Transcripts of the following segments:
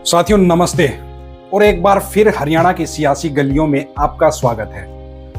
साथियों नमस्ते और एक बार फिर हरियाणा की सियासी गलियों में आपका स्वागत है।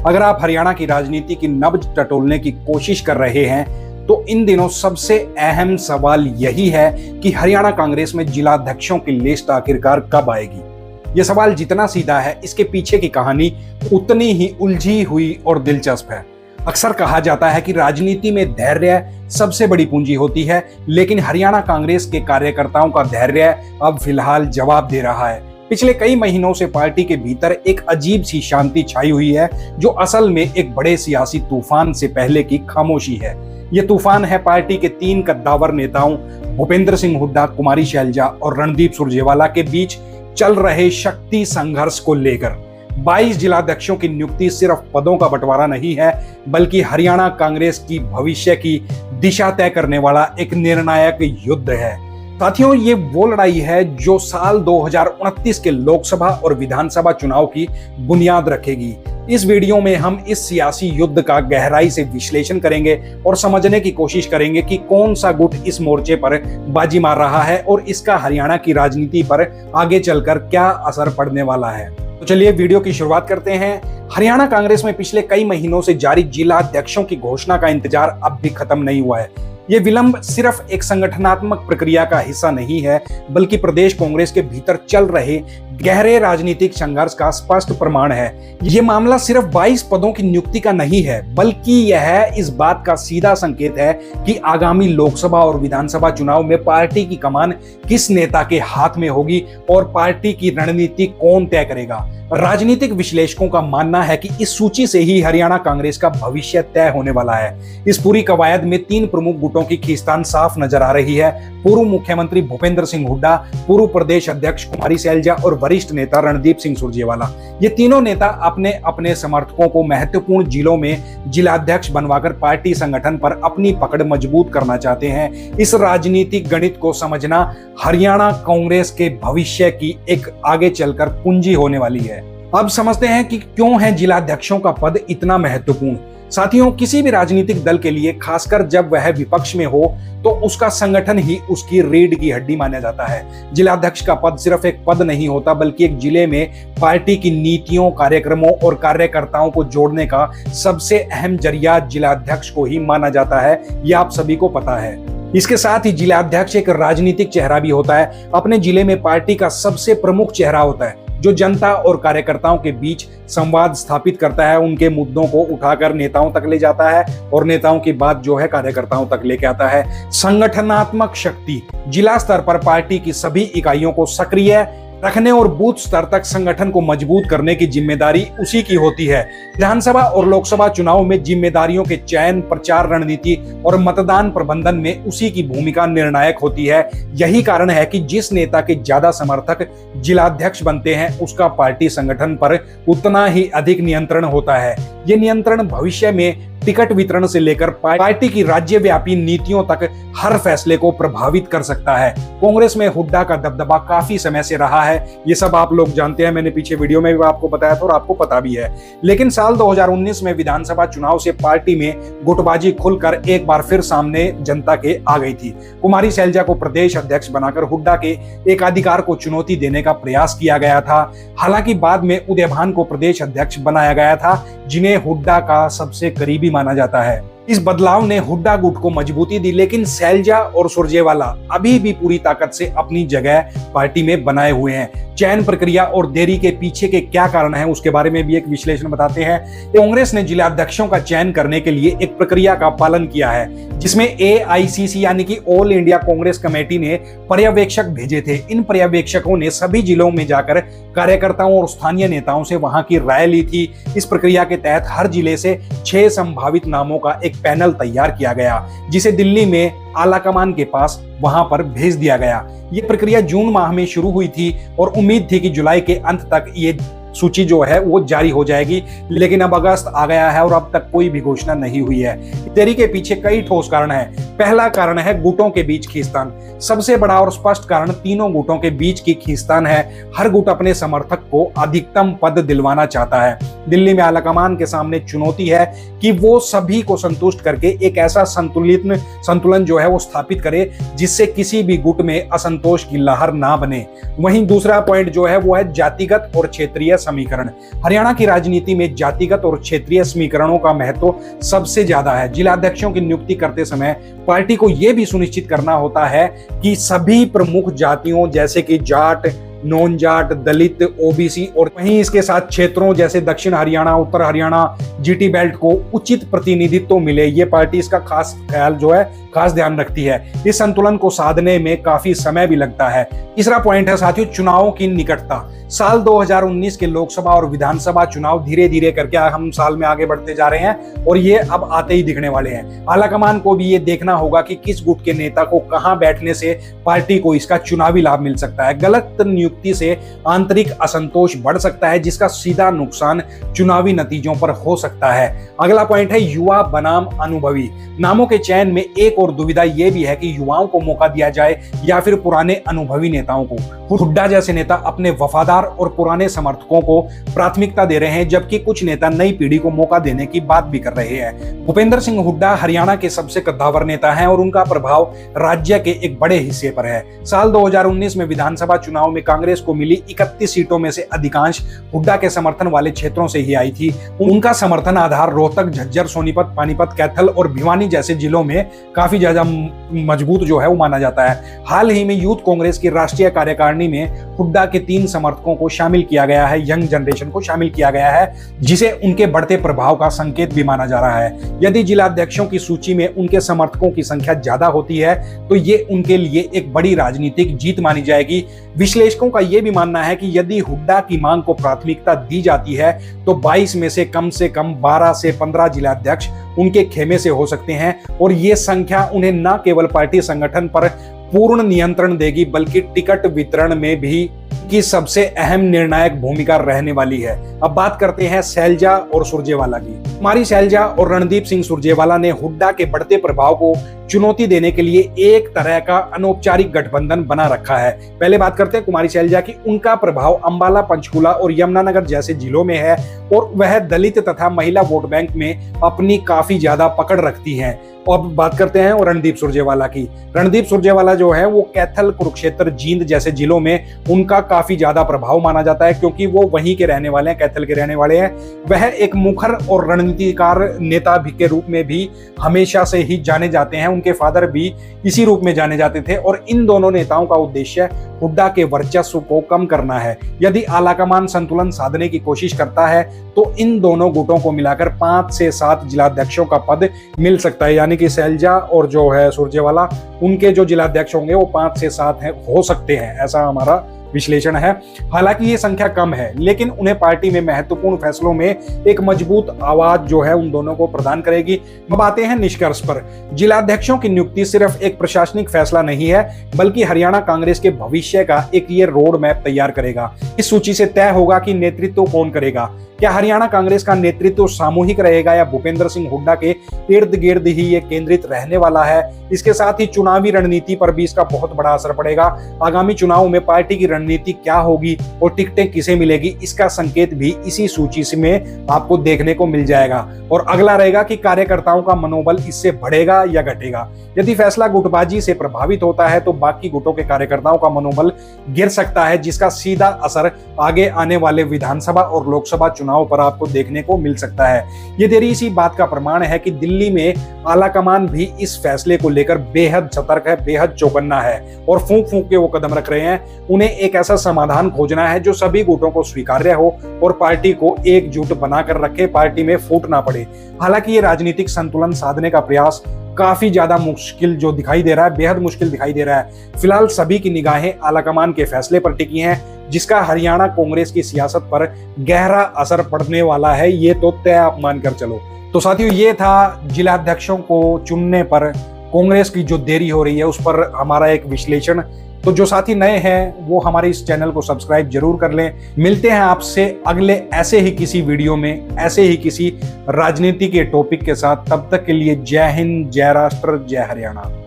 अगर आप हरियाणा की राजनीति की नब्ज टटोलने की कोशिश कर रहे हैं तो इन दिनों सबसे अहम सवाल यही है कि हरियाणा कांग्रेस में जिलाध्यक्षों की लिस्ट आखिरकार कब आएगी। यह सवाल जितना सीधा है, इसके पीछे की कहानी उतनी ही उलझी हुई और दिलचस्प है। अक्सर कहा जाता है कि राजनीति में धैर्य सबसे बड़ी पूंजी होती है, लेकिन हरियाणा कांग्रेस के कार्यकर्ताओं का धैर्य अब फिलहाल जवाब दे रहा है। पिछले कई महीनों से पार्टी के भीतर एक अजीब सी शांति छाई हुई है, जो असल में एक बड़े सियासी तूफान से पहले की खामोशी है। यह तूफान है पार्टी के 3 कद्दावर नेताओं भूपेंद्र सिंह हुड्डा, कुमारी शैलजा और रणदीप सुरजेवाला के बीच चल रहे शक्ति संघर्ष को लेकर। 22 जिलाध्यक्षों की नियुक्ति सिर्फ पदों का बंटवारा नहीं है, बल्कि हरियाणा कांग्रेस की भविष्य की दिशा तय करने वाला एक निर्णायक युद्ध है। साथियों, ये वो लड़ाई है जो साल 2029 के लोकसभा और विधानसभा चुनाव की बुनियाद रखेगी। इस वीडियो में हम इस सियासी युद्ध का गहराई से विश्लेषण करेंगे और समझने की कोशिश करेंगे कि कौन सा गुट इस मोर्चे पर बाजी मार रहा है और इसका हरियाणा की राजनीति पर आगे चलकर क्या असर पड़ने वाला है। तो चलिए वीडियो की शुरुआत करते हैं। हरियाणा कांग्रेस में पिछले कई महीनों से जारी जिला अध्यक्षों की घोषणा का इंतजार अब भी खत्म नहीं हुआ है। ये विलंब सिर्फ एक संगठनात्मक प्रक्रिया का हिस्सा नहीं है, बल्कि प्रदेश कांग्रेस के भीतर चल रहे गहरे राजनीतिक संघर्ष का स्पष्ट प्रमाण है। ये मामला सिर्फ 22 पदों की नियुक्ति का नहीं है, बल्कि यह इस बात का सीधा संकेत है कि आगामी लोकसभा और विधानसभा चुनाव में पार्टी की कमान किस नेता के हाथ में होगी और पार्टी की रणनीति कौन तय करेगा। राजनीतिक विश्लेषकों का मानना है कि इस सूची से ही हरियाणा कांग्रेस का भविष्य तय होने वाला है। इस पूरी कवायद में 3 प्रमुख गुटों की खींचतान साफ नजर आ रही है। पूर्व मुख्यमंत्री भूपेंद्र सिंह हुड्डा, पूर्व प्रदेश अध्यक्ष कुमारी शैलजा और वरिष्ठ नेता रणदीप सिंह सुरजेवाला। ये तीनों नेता अपने अपने समर्थकों को महत्वपूर्ण जिलों में जिलाध्यक्ष बनवाकर पार्टी संगठन पर अपनी पकड़ मजबूत करना चाहते हैं। इस राजनीतिक गणित को समझना हरियाणा कांग्रेस के भविष्य की एक आगे चलकर कुंजी होने वाली है। अब समझते हैं कि क्यों है जिलाध्यक्षों का पद इतना महत्वपूर्ण। साथियों, किसी भी राजनीतिक दल के लिए, खासकर जब वह विपक्ष में हो, तो उसका संगठन ही उसकी रीढ़ की हड्डी माना जाता है। जिलाध्यक्ष का पद सिर्फ एक पद नहीं होता, बल्कि एक जिले में पार्टी की नीतियों, कार्यक्रमों और कार्यकर्ताओं को जोड़ने का सबसे अहम जरिया जिलाध्यक्ष को ही माना जाता है। यह आप सभी को पता है। इसके साथ ही जिलाध्यक्ष एक राजनीतिक चेहरा भी होता है। अपने जिले में पार्टी का सबसे प्रमुख चेहरा होता है, जो जनता और कार्यकर्ताओं के बीच संवाद स्थापित करता है, उनके मुद्दों को उठाकर नेताओं तक ले जाता है और नेताओं की बात जो है कार्यकर्ताओं तक लेके आता है। संगठनात्मक शक्ति। जिला स्तर पर पार्टी की सभी इकाइयों को सक्रिय रखने और बूथ स्तर तक संगठन को मजबूत करने की जिम्मेदारी उसी की होती है। विधानसभा और लोकसभा चुनाव में जिम्मेदारियों के चयन, प्रचार रणनीति और मतदान प्रबंधन में उसी की भूमिका निर्णायक होती है। यही कारण है कि जिस नेता के ज्यादा समर्थक जिलाध्यक्ष बनते हैं, उसका पार्टी संगठन पर उतना ही अधिक नियंत्रण होता है। ये नियंत्रण भविष्य में टिकट वितरण से लेकर पार्टी की राज्यव्यापी नीतियों तक हर फैसले को प्रभावित कर सकता है। कांग्रेस में हुड्डा का दबदबा काफी समय से रहा है, ये सब आप लोग जानते हैं। मैंने पीछे वीडियो में भी आपको बताया था और आपको पता भी है। लेकिन साल 2019 में विधानसभा चुनाव से पार्टी में गुटबाजी खुलकर एक बार फिर सामने जनता के आ गई थी। कुमारी शैलजा को प्रदेश अध्यक्ष बनाकर हुड्डा के एकाधिकार को चुनौती देने का प्रयास किया गया था। हालांकि बाद में उदयभान को प्रदेश अध्यक्ष बनाया गया था, जिन्हें हुड्डा का सबसे करीबी माना जाता है। इस बदलाव ने हुड्डा गुट को मजबूती दी, लेकिन शैलजा और सुरजेवाला अभी भी पूरी ताकत से अपनी जगह पार्टी में बनाए हुए हैं। चयन प्रक्रिया और देरी के पीछे के क्या कारण हैं, उसके बारे में भी एक विश्लेषण बताते हैं। कांग्रेस ने जिलाध्यक्षों का चयन करने के लिए एक प्रक्रिया का पालन किया है, जिसमें AICC यानी कि ऑल इंडिया कांग्रेस कमेटी ने पर्यवेक्षक भेजे थे। इन पर्यवेक्षकों ने सभी जिलों में जाकर कार्यकर्ताओं और स्थानीय नेताओं से वहां की राय ली थी। इस प्रक्रिया के तहत हर जिले से 6 संभावित नामों का एक पैनल तैयार किया गया, जिसे दिल्ली में आलाकमान के पास वहां पर भेज दिया गया। ये प्रक्रिया जून माह में शुरू हुई थी और उम्मीद थी कि जुलाई के अंत तक ये सूची जो है वो जारी हो जाएगी, लेकिन अब अगस्त आ गया है और अब तक कोई भी घोषणा नहीं हुई है। देरी के पीछे कई ठोस कारण हैं। पहला कारण है गुटों के बीच खींचतान। सबसे बड़ा और स्पष्ट कारण तीनों गुटों के बीच की खींचतान है। हर गुट अपने समर्थक को अधिकतम पद दिलवाना चाहता है। दिल्ली में आलाकमान के सामने चुनौती है कि वो सभी को संतुष्ट करके एक ऐसा संतुलन जो है वो स्थापित करे जिससे किसी भी गुट में असंतोष की लहर ना बने। वहीं दूसरा पॉइंट जो है वो है जातिगत और क्षेत्रीय समीकरण। हरियाणा की राजनीति में जातिगत और क्षेत्रीय समीकरणों का महत्व सबसे ज्यादा है। जिलाध्यक्षों की नियुक्ति करते समय पार्टी को यह भी सुनिश्चित करना होता है कि सभी प्रमुख जातियों जैसे कि जाट, नॉन जाट, दलित, ओबीसी और वहीं इसके साथ क्षेत्रों जैसे दक्षिण हरियाणा, उत्तर हरियाणा, जीटी बेल्ट को उचित प्रतिनिधित्व मिले। ये पार्टी इसका खास ख्याल जो है खास ध्यान रखती है। इस संतुलन को साधने में काफी समय भी लगता है। तीसरा पॉइंट है साथियों चुनावों की निकटता। साल 2019 के लोकसभा और विधानसभा चुनाव धीरे धीरे करके हम साल में आगे बढ़ते जा रहे हैं और ये अब आते ही दिखने वाले हैं। आलाकमान को भी ये देखना होगा कि किस गुट के नेता को कहां बैठने से पार्टी को इसका चुनावी लाभ मिल सकता है। गलत नियुक्ति से आंतरिक असंतोष बढ़ सकता है जिसका सीधा नुकसान चुनावी नतीजों पर हो सकता है। अगला पॉइंट है युवा बनाम अनुभवी। नामों के चयन में एक और दुविधा यह भी है कि युवाओं को मौका दिया जाए या फिर पुराने अनुभवी नेताओं को। हुड्डा जैसे नेता अपने वफादार और पुराने समर्थकों को प्राथमिकता दे रहे हैं, जबकि कुछ नेता नई पीढ़ी को मौका देने की बात भी कर रहे हैं। भूपेंद्र सिंह हुड्डा हरियाणा के सबसे कद्दावर नेता हैं और उनका प्रभाव राज्य के एक बड़े हिस्से पर है। साल 2019 में विधानसभा चुनाव में कांग्रेस को मिली 31 सीटों में से अधिकांश हुड्डा के समर्थन वाले क्षेत्रों से ही आई थी। उनका समर्थन आधार रोहतक, झज्जर, सोनीपत, पानीपत, कैथल और भिवानी जैसे जिलों में काफी ज्यादा मजबूत जो है वो माना जाता है। हाल ही में यूथ कांग्रेस की राष्ट्रीय कार्यकारिणी में हुड्डा के 3 समर्थकों को शामिल किया गया है, यंग जनरेशन को शामिल किया गया है, जिसे उनके बढ़ते प्रभाव का संकेत भी माना जा रहा है। यदि जिलाध्यक्षों की सूची में उनके समर्थकों की संख्या ज्यादा होती है तो ये उनके लिए एक बड़ी राजनीतिक जीत मानी जाएगी। विश्लेषकों का यह भी मानना है कि यदि हुड्डा की मांग को प्राथमिकता दी जाती है तो 22 में से कम 12 से 15 जिलाध्यक्ष उनके खेमे से हो सकते हैं और ये संख्या उन्हें न केवल पार्टी संगठन पर पूर्ण नियंत्रण देगी बल्कि टिकट वितरण में भी की सबसे अहम निर्णायक भूमिका रहने वाली है। अब बात करते हैं शैलजा और सुरजेवाला की। कुमारी शैलजा और रणदीप सिंह सुरजेवाला ने हुड्डा के बढ़ते प्रभाव को चुनौती देने के लिए एक तरह का अनौपचारिक गठबंधन बना रखा है। पहले बात करते हैं कुमारी शैलजा की। उनका प्रभाव अंबाला, पंचकुला और यमुनानगर जैसे जिलों में है और वह दलित तथा महिला वोट बैंक में अपनी काफी ज्यादा पकड़ रखती हैं। और बात करते हैं रणदीप सुरजेवाला की। रणदीप सुरजेवाला जो है वो कैथल, कुरुक्षेत्र, जींद जैसे जिलों में उनका काफी ज्यादा प्रभाव माना जाता है क्योंकि वो वहीं के रहने वाले हैं, कैथल के रहने वाले हैं। वह एक मुखर और रणनीतिकार नेता भी के रूप में भी हमेशा से ही जाने जाते हैं। उनके फादर भी इसी रूप में जाने जाते थे और इन दोनों नेताओं का उद्देश्य हुड्डा के वर्चस्व को कम करना है। यदि आलाकमान संतुलन साधने की कोशिश करता है तो इन दोनों गुटों को मिलाकर 5 से 7 जिलाध्यक्षों का पद मिल सकता है, यानी कि शैलजा और जो है सुरजेवाला उनके जो जिलाध्यक्ष होंगे वो 5 से 7 हो सकते हैं, ऐसा हमारा विश्लेषण है। हालांकि ये संख्या कम है लेकिन उन्हें पार्टी में महत्वपूर्ण फैसलों में एक मजबूत आवाज जो है उन दोनों को प्रदान करेगी। अब आते हैं निष्कर्ष पर। जिलाध्यक्षों की नियुक्ति सिर्फ एक प्रशासनिक फैसला नहीं है बल्कि हरियाणा कांग्रेस के भविष्य का एक ये रोड मैप तैयार करेगा। इस सूची से तय होगा कि नेतृत्व कौन करेगा। क्या हरियाणा कांग्रेस का नेतृत्व सामूहिक रहेगा या भूपेंद्र सिंह हुड्डा के इर्द गिर्द ही ये केंद्रित रहने वाला है। इसके साथ ही चुनावी रणनीति पर भी इसका बहुत बड़ा असर पड़ेगा। आगामी चुनाव में पार्टी की रणनीति क्या होगी और टिकटें किसे मिलेगी, इसका संकेत भी इसी सूची में आपको देखने को मिल जाएगा। और अगला रहेगा कि कार्यकर्ताओं का मनोबल इससे बढ़ेगा या घटेगा। यदि फैसला गुटबाजी से प्रभावित होता है तो बाकी गुटों के कार्यकर्ताओं का मनोबल गिर सकता है, जिसका सीधा असर आगे आने वाले विधानसभा और लोकसभा चुनाव पर आपको देखने को मिल सकता है। ये देरी इसी बात का प्रमाण है कि दिल्ली में आलाकमान भी इस फैसले को लेकर बेहद सतर्क है, बेहद चौकन्ना है और फूंक फूंक के वो कदम रख रहे हैं। उन्हें एक ऐसा समाधान खोजना है जो सभी गुटों को स्वीकार्य हो और पार्टी को एकजुट बनाकर रखे, पार्टी में फूट ना पड़े। हालांकि ये राजनीतिक संतुलन साधने का प्रयास काफी ज्यादा मुश्किल जो दिखाई दे रहा है, बेहद मुश्किल दिखाई दे रहा है। फिलहाल सभी की निगाहें आलाकमान के फैसले पर टिकी हैं, जिसका हरियाणा कांग्रेस की सियासत पर गहरा असर पड़ने वाला है, ये तो तय आप मानकर चलो। तो साथियों, ये था जिलाध्यक्षों को चुनने पर कांग्रेस की जो देरी हो रही है उस पर हमारा एक विश्लेषण तो जो साथी नए हैं वो हमारे इस चैनल को सब्सक्राइब जरूर कर लें। मिलते हैं आपसे अगले ऐसे ही किसी वीडियो में, ऐसे ही किसी राजनीति के टॉपिक के साथ। तब तक के लिए जय हिंद, जय राष्ट्र, जय हरियाणा।